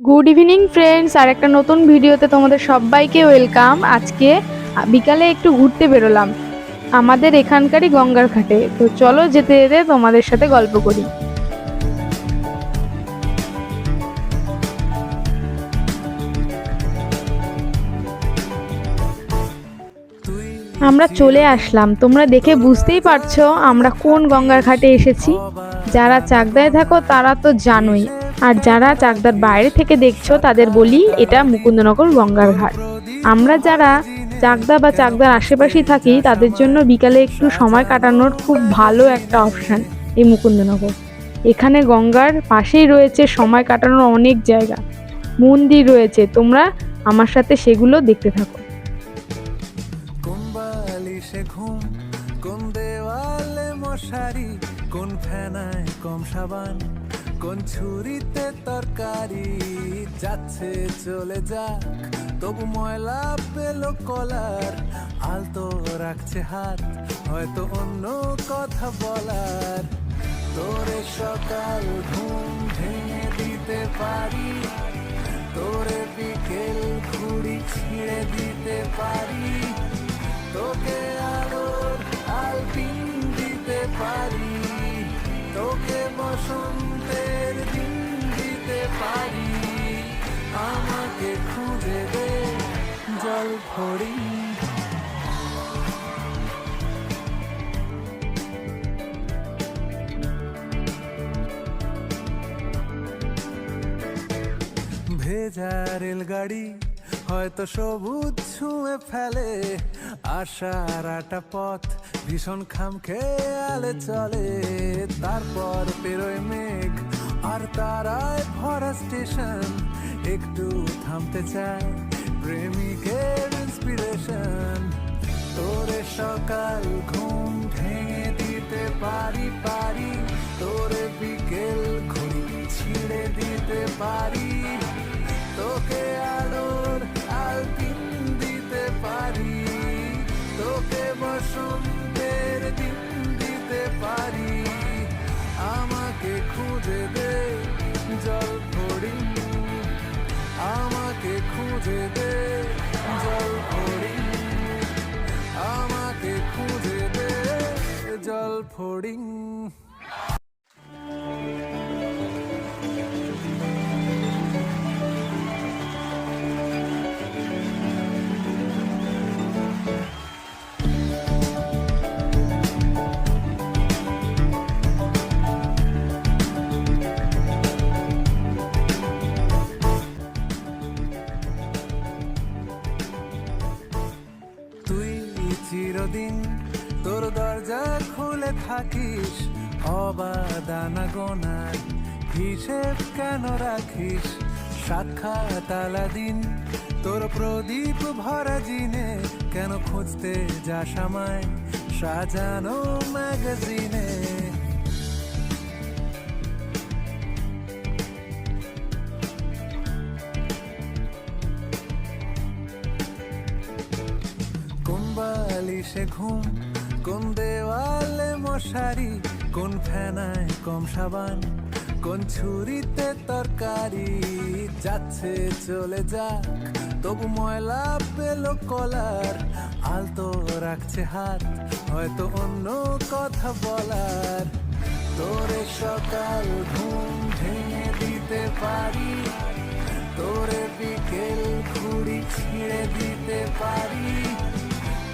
Good evening friends, আর একটা নতুন ভিডিওতে তোমাদের সবাইকে ওয়েলকাম। আজকে বিকালে একটু ঘুরতে বেরোলাম আমাদের এখানকারই গঙ্গার ঘাটে। তো চলো যেতে যেতে তোমাদের সাথে গল্প করি। আমরা চলে আসলাম, তোমরা দেখে বুঝতেই পারছো আমরা কোন গঙ্গার ঘাটে এসেছি। যারা চাকদায় থাকো তারা তো জানোই, আর যারা চাকদার বাইরে থেকে দেখছো তাদের বলি এটা মুকুন্দনগর গঙ্গার ঘাট। আমরা যারা চাকদা বা চাকদার আশেপাশেই থাকি তাদের জন্য বিকালে একটু সময় কাটানোর খুব ভালো একটা অপশান এই মুকুন্দনগর। এখানে গঙ্গার পাশেই রয়েছে সময় কাটানোর অনেক জায়গা, মন্দির রয়েছে, তোমরা আমার সাথে সেগুলো দেখতে থাকো। ঘুম কোন দেওয়ালে মশারি, কোন ফেনায় কম সাবান, কোন ছুরিতে তরকারি, যাচ্ছে চলে যাক তবু ময়লা পেল কলার, আলতো রাখছে হাত হয়তো অন্য কথা বলার। তোরে সকাল ঘুম ভেঙে দিতে পারি, তোরে বিকেল ঘুড়ি ছিঁড়ে দিতে পারি, তোকে আলোর আলপিন দিতে পারি, তোকে বসন্তের দিন দিতে পারি, আমাকে খুঁজে দে জল ফড়ি। ভেজা রেলগাড়ি হয়তো সবুজ ছুঁয়ে ফেলে, আশার একটা পথ ভীষণ খামখেয়ালে চলে, তারপর পেরোয় মেঘ আর তারায় ভরা স্টেশন, একটু থামতে চায় প্রেমিকের ইন্সপিরেশন। তোরে সকাল ঘুম ভেঙে দিতে পারি পারি, তোরে বিকেল ঘুড়ি ছিঁড়ে দিতে পারি, তোকে আলোর আলপিন দিতে পারি, তোকে বসন্তের দিন দিতে পারি, আমাকে খুঁজে দে জল ফড়ি, আমাকে খুঁজে দে জল ফড়ি, আমাকে খুঁজে দে জল ফড়ি। চিরদিন তোর দরজা খুলে থাকিস, অবাদানা গোনার হিসেব কেন রাখিস, সাক্ষাৎ আলাদিন তোর প্রদীপ ভরা জিনে, কেন খুঁজতে যাস আমায় সাজানো ম্যাগাজিনে। কোন বালিশে ঘুম, কোন দেওয়ালে মশারি, কোন ফেনায় কম সাবান, কোন ছুরিতে তরকারি, যাচ্ছে চলে যাক তবু ময়লা পেল কলার, আলতো রাখছে হাত হয়তো অন্য কথা বলার। তোরে সকাল ঘুম ভেঙে দিতে পারি, তোরে বিকেল ঘুড়ি ছিঁড়ে দিতে পারি,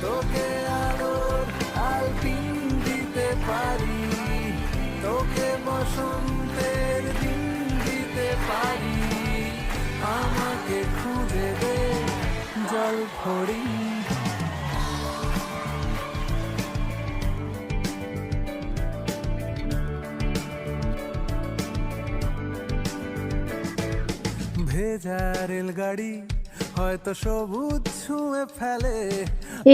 তোকে আলোর আলপিন দিতে পারি, তোকে বসন্তের দিন দিতে পারি, আমাকে খুঁজে দে জল ফড়ি। ভেজা রেলগাড়ি হয়তো সবুজ ছুঁয়ে ফেলে।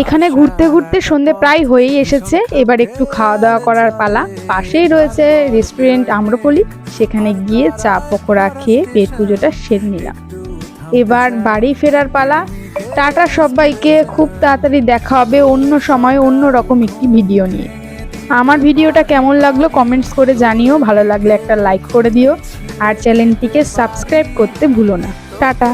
এখানে ঘুরতে ঘুরতে সন্ধে প্রায় হয়েই এসেছে, এবার একটু খাওয়া দাওয়া করার পালা। পাশেই রয়েছে রেস্টুরেন্ট আম্রপলি, সেখানে গিয়ে চা পকোড়া খেয়ে পেট পুজোটা সেরে নিলাম। এবার বাড়ি ফেরার পালা। টাটা সবাইকে, খুব তাড়াতাড়ি দেখা হবে অন্য সময় অন্য রকম একটি ভিডিও নিয়ে। আমার ভিডিওটা কেমন লাগলো কমেন্টস করে জানিও, ভালো লাগলে একটা লাইক করে দিও, আর চ্যানেলটিকে সাবস্ক্রাইব করতে ভুলো না। টাটা।